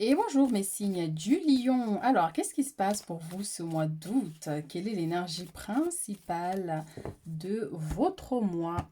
Et bonjour mes signes du lion. Alors, qu'est-ce qui se passe pour vous ce mois d'août? Quelle est l'énergie principale de votre mois?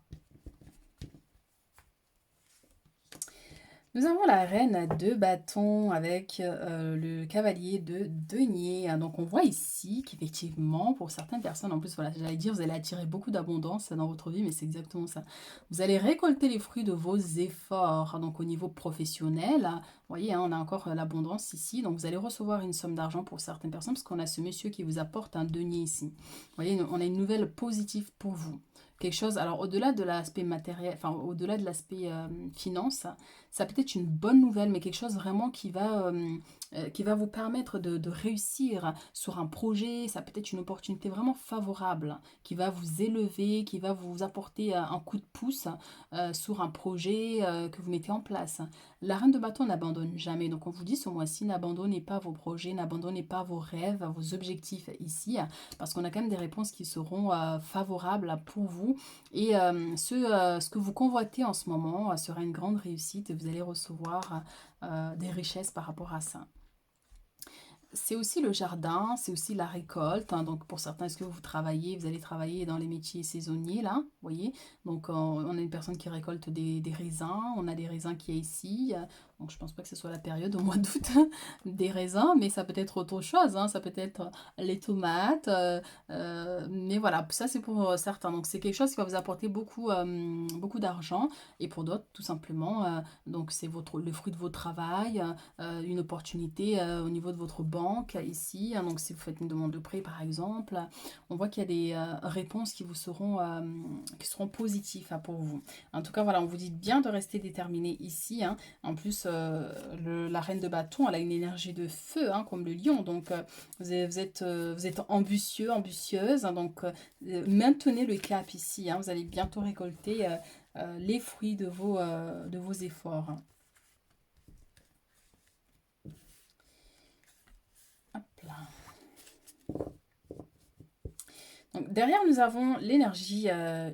Nous avons la reine de bâton avec le cavalier de denier. Donc on voit ici qu'effectivement, pour certaines personnes, en plus, voilà, j'allais dire, vous allez attirer beaucoup d'abondance dans votre vie, mais c'est exactement ça. Vous allez récolter les fruits de vos efforts. Donc au niveau professionnel, vous voyez, hein, on a encore l'abondance ici. Donc vous allez recevoir une somme d'argent pour certaines personnes, parce qu'on a ce monsieur qui vous apporte un denier ici. Vous voyez, on a une nouvelle positive pour vous. Quelque chose, alors au-delà de l'aspect matériel, enfin au-delà de l'aspect finance, ça peut être une bonne nouvelle, mais quelque chose vraiment qui va vous permettre de réussir sur un projet. Ça peut être une opportunité vraiment favorable qui va vous élever, qui va vous apporter un coup de pouce sur un projet que vous mettez en place. La reine de bâton n'abandonne jamais. Donc on vous dit ce mois-ci, n'abandonnez pas vos projets, n'abandonnez pas vos rêves, vos objectifs ici, parce qu'on a quand même des réponses qui seront favorables pour vous. Et ce que vous convoitez en ce moment sera une grande réussite et vous allez recevoir des richesses par rapport à ça. C'est aussi le jardin, c'est aussi la récolte, hein. Donc pour certains, est-ce que vous travaillez, vous allez travailler dans les métiers saisonniers là, vous voyez. Donc on a une personne qui récolte des raisins, on a des raisins qui est ici. Donc je pense pas que ce soit la période au mois d'août des raisins, mais ça peut être autre chose, hein. Ça peut être les tomates. Mais voilà, ça c'est pour certains. Donc c'est quelque chose qui va vous apporter beaucoup d'argent. Et pour d'autres, tout simplement, donc c'est le fruit de votre travail, une opportunité au niveau de votre banque ici, hein. Donc si vous faites une demande de prêt par exemple, on voit qu'il y a des réponses qui seront positives pour vous. En tout cas, voilà, on vous dit bien de rester déterminé ici, hein. En plus, la reine de bâton, elle a une énergie de feu, hein, comme le lion. Donc vous êtes ambitieux, ambitieuse, hein. Donc maintenez le cap ici, hein. Vous allez bientôt récolter les fruits de vos efforts. Hop là. Donc, derrière, nous avons l'énergie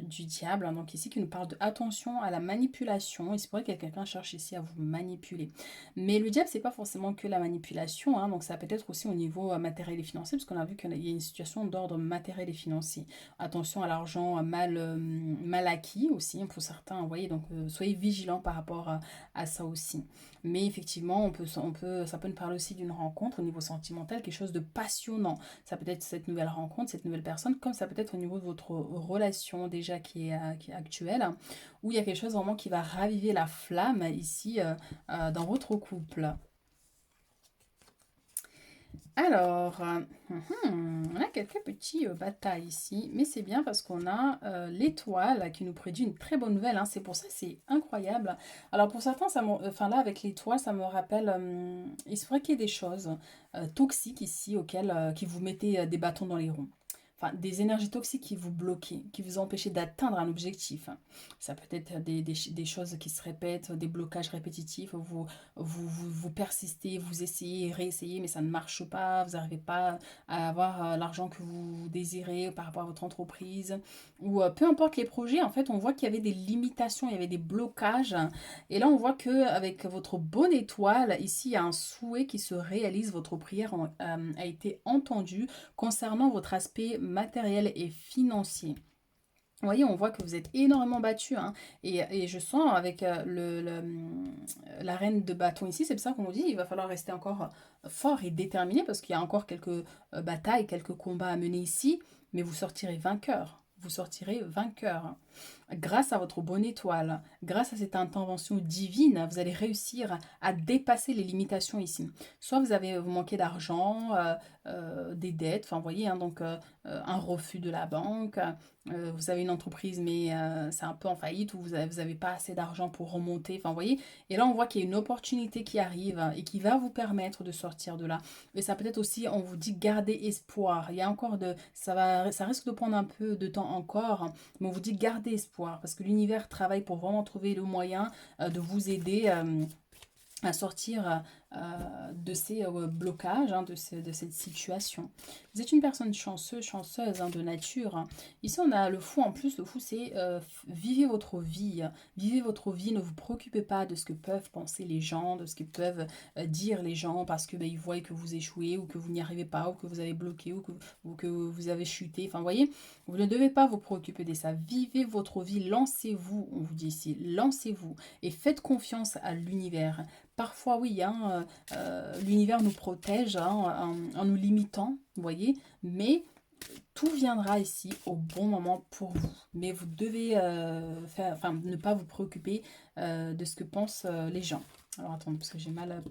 du diable, hein, donc ici qui nous parle de attention à la manipulation. Il se pourrait que quelqu'un cherche ici à vous manipuler. Mais le diable, c'est pas forcément que la manipulation, hein, donc ça peut être aussi au niveau matériel et financier, parce qu'on a vu qu'il y a une situation d'ordre matériel et financier. Attention à l'argent mal acquis aussi, hein, pour certains, vous voyez, donc soyez vigilants par rapport à ça aussi. Mais effectivement, ça peut nous parler aussi d'une rencontre au niveau sentimental, quelque chose de passionnant. Ça peut être cette nouvelle rencontre, cette nouvelle personne, comme ça peut être au niveau de votre relation déjà qui est actuelle, où il y a quelque chose vraiment qui va raviver la flamme ici dans votre couple. Alors, on a quelques petits batailles ici, mais c'est bien parce qu'on a l'étoile qui nous prédit une très bonne nouvelle, hein. C'est pour ça, c'est incroyable. Alors pour certains, enfin là avec l'étoile, ça me rappelle, il se pourrait qu'il y ait des choses toxiques ici qui vous mettez des bâtons dans les roues. Enfin, des énergies toxiques qui vous bloquent, qui vous empêchent d'atteindre un objectif. Ça peut être des choses qui se répètent, des blocages répétitifs, vous persistez, vous essayez, réessayez, mais ça ne marche pas, vous n'arrivez pas à avoir l'argent que vous désirez par rapport à votre entreprise, ou peu importe les projets, en fait, on voit qu'il y avait des limitations, il y avait des blocages, et là, on voit que avec votre bonne étoile, ici, il y a un souhait qui se réalise, votre prière a été entendue concernant votre aspect matériel et financier. Vous voyez, on voit que vous êtes énormément battu, hein, et je sens avec la reine de bâton ici, c'est pour ça qu'on nous dit il va falloir rester encore fort et déterminé parce qu'il y a encore quelques batailles, quelques combats à mener ici, mais vous sortirez vainqueur. Vous sortirez vainqueur. Grâce à votre bonne étoile, grâce à cette intervention divine, vous allez réussir à dépasser les limitations ici. Soit vous manquez d'argent, des dettes, enfin vous voyez, hein, donc un refus de la banque, vous avez une entreprise mais c'est un peu en faillite ou vous avez pas assez d'argent pour remonter, enfin vous voyez. Et là on voit qu'il y a une opportunité qui arrive et qui va vous permettre de sortir de là. Et ça peut être aussi, on vous dit garder espoir. Il y a encore ça risque de prendre un peu de temps encore, mais on vous dit gardez espoir parce que l'univers travaille pour vraiment trouver le moyen de vous aider à sortir de ces blocages, hein, de cette situation. Vous êtes une personne chanceuse hein, de nature. Hein. Ici, on a le fou en plus. Le fou, c'est vivez votre vie. Vivez votre vie. Ne vous préoccupez pas de ce que peuvent penser les gens, de ce que peuvent dire les gens parce que ils voient que vous échouez ou que vous n'y arrivez pas ou que vous avez bloqué ou que vous avez chuté. Enfin, vous voyez, vous ne devez pas vous préoccuper de ça. Vivez votre vie. Lancez-vous, on vous dit ici. Lancez-vous et faites confiance à l'univers. Parfois, oui, hein, l'univers nous protège hein, en nous limitant, vous voyez, mais tout viendra ici au bon moment pour vous. Mais vous devez ne pas vous préoccuper de ce que pensent les gens. Alors attendez, parce que j'ai mal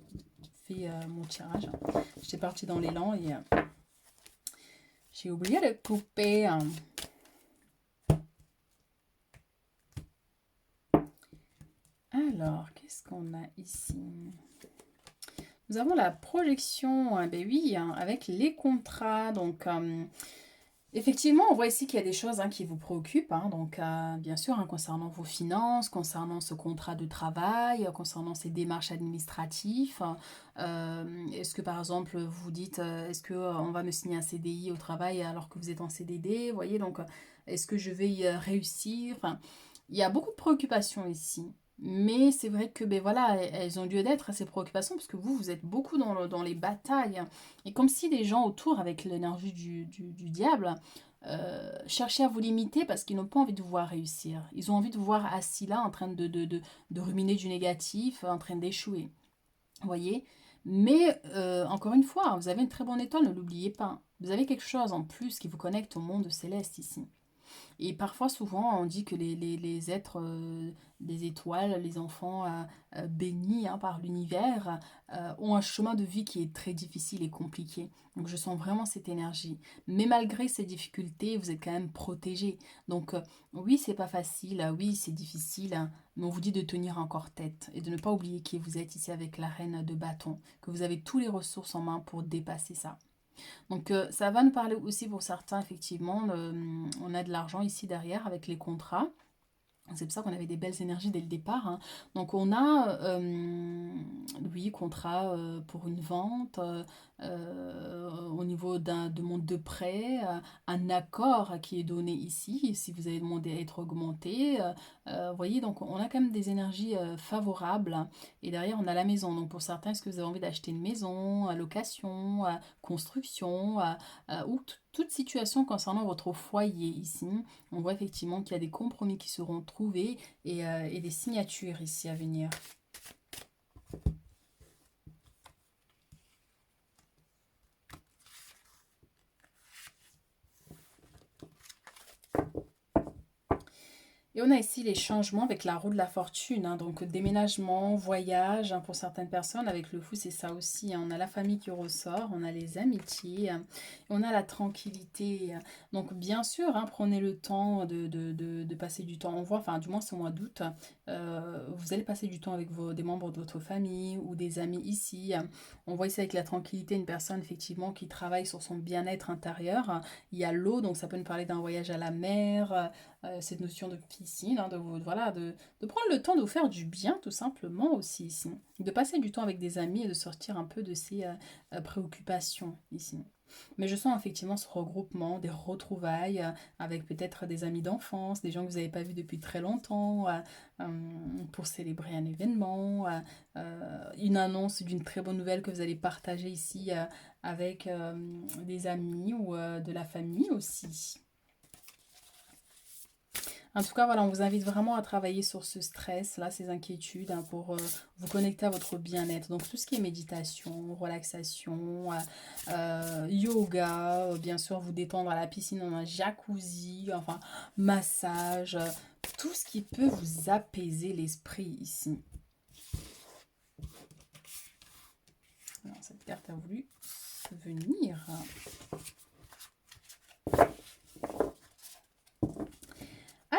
fait mon tirage. J'étais partie dans l'élan et j'ai oublié de couper. Alors, qu'est-ce qu'on a ici? Nous avons la projection, ben oui, hein, avec les contrats. Donc, effectivement, on voit ici qu'il y a des choses hein, qui vous préoccupent. Hein, donc, bien sûr, hein, concernant vos finances, concernant ce contrat de travail, concernant ces démarches administratives. Est-ce que, par exemple, vous dites, est-ce qu'on va me signer un CDI au travail alors que vous êtes en CDD? Vous voyez, donc, est-ce que je vais y réussir? Enfin, il y a beaucoup de préoccupations ici. Mais c'est vrai que ben voilà, elles ont lieu d'être, ces préoccupations, parce que vous êtes beaucoup dans les batailles. Et comme si les gens autour, avec l'énergie du diable, cherchaient à vous limiter parce qu'ils n'ont pas envie de vous voir réussir. Ils ont envie de vous voir assis là, en train de ruminer du négatif, en train d'échouer. Vous voyez? Mais encore une fois, vous avez une très bonne étoile, ne l'oubliez pas. Vous avez quelque chose en plus qui vous connecte au monde céleste ici. Et parfois, souvent, on dit que les êtres des étoiles, les enfants bénis hein, par l'univers, ont un chemin de vie qui est très difficile et compliqué. Donc, je sens vraiment cette énergie. Mais malgré ces difficultés, vous êtes quand même protégé. Donc, oui, c'est pas facile, oui, c'est difficile, hein, mais on vous dit de tenir encore tête et de ne pas oublier qui vous êtes ici avec la reine de bâton, que vous avez toutes les ressources en main pour dépasser ça. Donc ça va nous parler aussi pour certains, effectivement, on a de l'argent ici derrière avec les contrats. C'est pour ça qu'on avait des belles énergies dès le départ. Hein. Donc on a, oui, contrat pour une vente, au niveau d'un demande de prêt, un accord qui est donné ici, si vous avez demandé à être augmenté. Vous voyez, donc on a quand même des énergies favorables. Et derrière, on a la maison. Donc pour certains, est-ce que vous avez envie d'acheter une maison, location, construction, ou toute situation concernant votre foyer ici? On voit effectivement qu'il y a des compromis qui seront trouvés et des signatures ici à venir. Et on a ici les changements avec la roue de la fortune, hein, donc déménagement, voyage, hein, pour certaines personnes. Avec le fou, c'est ça aussi. Hein, on a la famille qui ressort, on a les amitiés, on a la tranquillité. Donc bien sûr, hein, prenez le temps de passer du temps. On voit, enfin du moins c'est au mois d'août, vous allez passer du temps avec des membres de votre famille ou des amis ici. On voit ici avec la tranquillité une personne effectivement qui travaille sur son bien-être intérieur. Il y a l'eau, donc ça peut nous parler d'un voyage à la mer, cette notion de piscine, hein, voilà, de prendre le temps de vous faire du bien tout simplement aussi ici. De passer du temps avec des amis et de sortir un peu de ces préoccupations ici. Mais je sens effectivement ce regroupement, des retrouvailles avec peut-être des amis d'enfance, des gens que vous n'avez pas vus depuis très longtemps, pour célébrer un événement, une annonce d'une très bonne nouvelle que vous allez partager ici avec des amis ou de la famille aussi. En tout cas, voilà, on vous invite vraiment à travailler sur ce stress, là, ces inquiétudes, hein, pour vous connecter à votre bien-être. Donc, tout ce qui est méditation, relaxation, yoga, bien sûr, vous détendre à la piscine, dans un jacuzzi, enfin, massage, tout ce qui peut vous apaiser l'esprit ici. Alors, cette carte a voulu venir.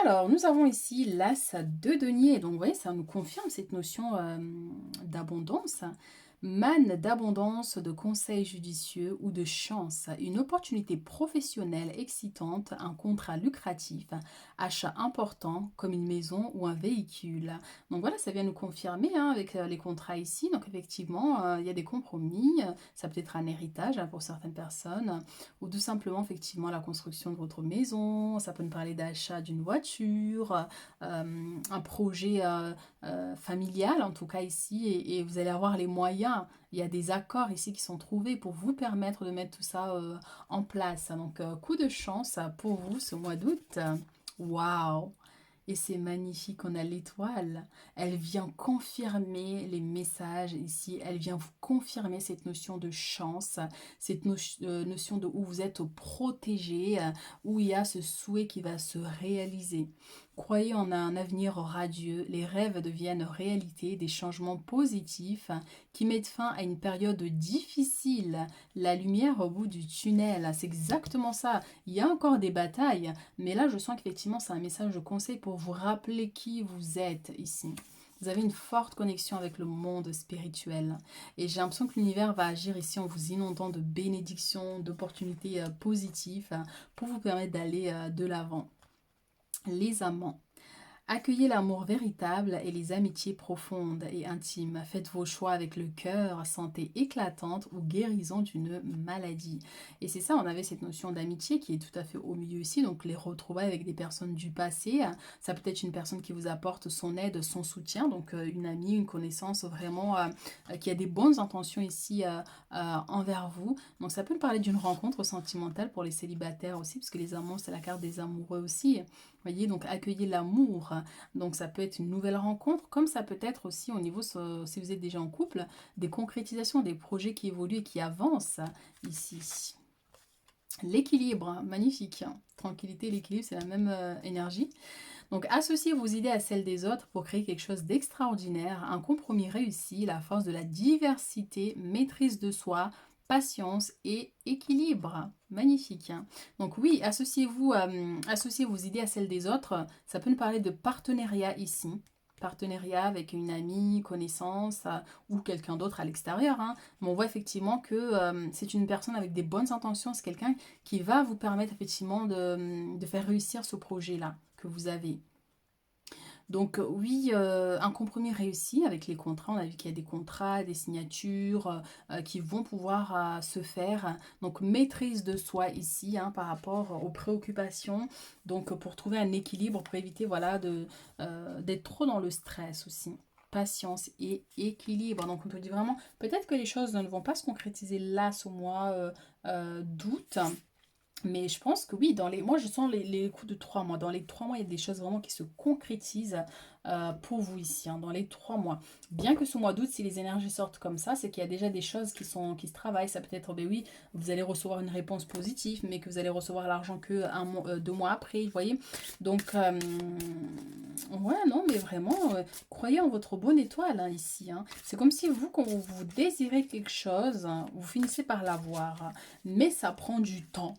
Alors, nous avons ici l'As de denier. Donc, vous voyez, ça nous confirme cette notion d'abondance. Manne d'abondance, de conseils judicieux ou de chance, une opportunité professionnelle excitante, un contrat lucratif, achat important comme une maison ou un véhicule. Donc voilà, ça vient nous confirmer hein, avec les contrats ici. Donc effectivement, il y a des compromis. Ça peut être un héritage hein, pour certaines personnes ou tout simplement effectivement la construction de votre maison. Ça peut nous parler d'achat d'une voiture, un projet familial en tout cas ici et vous allez avoir les moyens. Il y a des accords ici qui sont trouvés pour vous permettre de mettre tout ça en place. Donc coup de chance pour vous ce mois d'août. Waouh! Et c'est magnifique, on a l'étoile. Elle vient confirmer les messages ici. Elle vient vous confirmer cette notion de chance, cette notion de où vous êtes protégé, où il y a ce souhait qui va se réaliser. Croyez en un avenir radieux, les rêves deviennent réalité, des changements positifs qui mettent fin à une période difficile. La lumière au bout du tunnel, c'est exactement ça. Il y a encore des batailles, mais là je sens qu'effectivement c'est un message de conseil pour vous rappeler qui vous êtes ici. Vous avez une forte connexion avec le monde spirituel. Et j'ai l'impression que l'univers va agir ici en vous inondant de bénédictions, d'opportunités positives pour vous permettre d'aller de l'avant. Les amants. Accueillez l'amour véritable et les amitiés profondes et intimes. Faites vos choix avec le cœur, santé éclatante ou guérison d'une maladie. Et c'est ça, on avait cette notion d'amitié qui est tout à fait au milieu ici, donc les retrouvailles avec des personnes du passé. Ça peut être une personne qui vous apporte son aide, son soutien, donc une amie, une connaissance vraiment qui a des bonnes intentions ici envers vous. Donc ça peut nous parler d'une rencontre sentimentale pour les célibataires aussi, parce que les amants, c'est la carte des amoureux aussi. Vous voyez, donc accueillez l'amour. Donc ça peut être une nouvelle rencontre, comme ça peut être aussi au niveau, si vous êtes déjà en couple, des concrétisations, des projets qui évoluent et qui avancent ici. L'équilibre, magnifique. Tranquillité, l'équilibre, c'est la même énergie. Donc associez vos idées à celles des autres pour créer quelque chose d'extraordinaire, un compromis réussi, la force de la diversité, maîtrise de soi, patience et équilibre. Magnifique. Donc oui, associez vos idées à celles des autres. Ça peut nous parler de partenariat ici. Partenariat avec une amie, connaissance ou quelqu'un d'autre à l'extérieur. Hein. Mais on voit effectivement que c'est une personne avec des bonnes intentions. C'est quelqu'un qui va vous permettre effectivement de faire réussir ce projet-là que vous avez. Donc oui, un compromis réussi avec les contrats. On a vu qu'il y a des contrats, des signatures qui vont pouvoir se faire. Donc maîtrise de soi ici hein, par rapport aux préoccupations. Donc pour trouver un équilibre, pour éviter voilà, d'être trop dans le stress aussi. Patience et équilibre. Donc on te dit vraiment, peut-être que les choses ne vont pas se concrétiser là ce mois d'août. Mais je pense que oui, moi je sens les coups de 3 mois. Dans les 3 mois, il y a des choses vraiment qui se concrétisent pour vous ici, hein, dans les 3 mois. Bien que ce mois d'août, si les énergies sortent comme ça, c'est qu'il y a déjà des choses qui se travaillent. Ça peut être, ben oui, vous allez recevoir une réponse positive, mais que vous allez recevoir l'argent que 2 mois après, vous voyez. Donc, ouais, non, mais vraiment, croyez en votre bonne étoile hein, ici. Hein. C'est comme si vous, quand vous désirez quelque chose, hein, vous finissez par l'avoir. Mais ça prend du temps.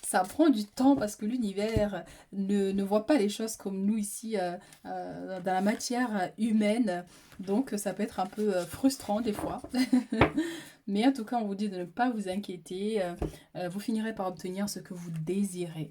Ça prend du temps parce que l'univers ne voit pas les choses comme nous ici dans la matière humaine. Donc ça peut être un peu frustrant des fois. Mais en tout cas, on vous dit de ne pas vous inquiéter. Vous finirez par obtenir ce que vous désirez.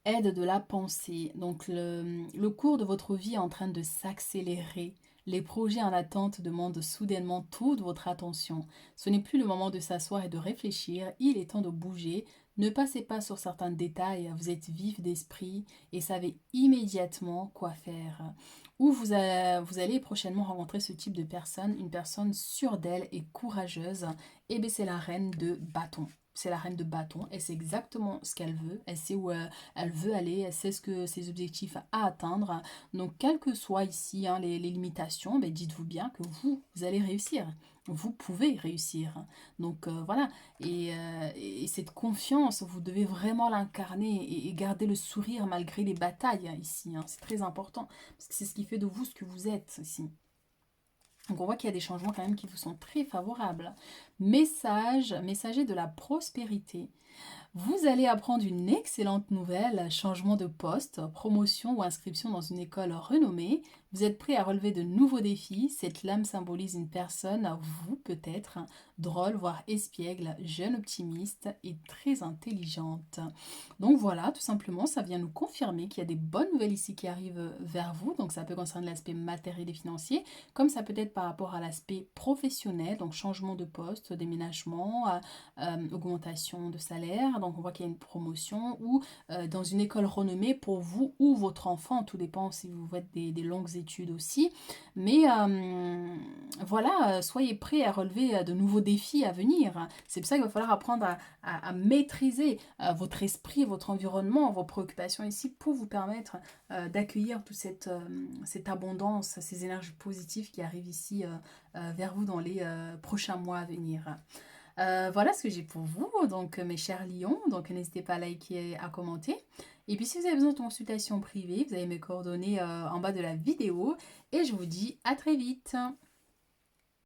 Aide de la pensée. Donc le cours de votre vie est en train de s'accélérer. Les projets en attente demandent soudainement toute votre attention. Ce n'est plus le moment de s'asseoir et de réfléchir, il est temps de bouger. Ne passez pas sur certains détails, vous êtes vif d'esprit et savez immédiatement quoi faire. Ou vous allez prochainement rencontrer ce type de personne, une personne sûre d'elle et courageuse. Et bien c'est la reine de bâton. C'est la reine de bâton, elle sait exactement ce qu'elle veut, elle sait où elle veut aller, elle sait ce que ses objectifs à atteindre. Donc, quelles que soient ici hein, les limitations, ben, dites-vous bien que vous allez réussir. Vous pouvez réussir. Donc voilà, et cette confiance, vous devez vraiment l'incarner et garder le sourire malgré les batailles hein, ici. Hein. C'est très important, parce que c'est ce qui fait de vous ce que vous êtes ici. Donc on voit qu'il y a des changements quand même qui vous sont très favorables. Messager de la prospérité. Vous allez apprendre une excellente nouvelle, changement de poste, promotion ou inscription dans une école renommée. Vous êtes prêt à relever de nouveaux défis. Cette lame symbolise une personne, vous peut-être, drôle, voire espiègle, jeune optimiste et très intelligente. Donc voilà, tout simplement, ça vient nous confirmer qu'il y a des bonnes nouvelles ici qui arrivent vers vous. Donc ça peut concerner l'aspect matériel et financier, comme ça peut être par rapport à l'aspect professionnel, donc changement de poste, déménagement, augmentation de salaire. Donc on voit qu'il y a une promotion ou dans une école renommée pour vous ou votre enfant. Tout dépend si vous faites des longues études aussi. Mais voilà, soyez prêts à relever de nouveaux défis à venir. C'est pour ça qu'il va falloir apprendre à maîtriser votre esprit, votre environnement, vos préoccupations ici pour vous permettre d'accueillir toute cette abondance, ces énergies positives qui arrivent ici vers vous dans les prochains mois à venir. Voilà ce que j'ai pour vous, donc mes chers lions. Donc n'hésitez pas à liker, à commenter. Et puis si vous avez besoin de consultation privée, vous avez mes coordonnées en bas de la vidéo. Et je vous dis à très vite.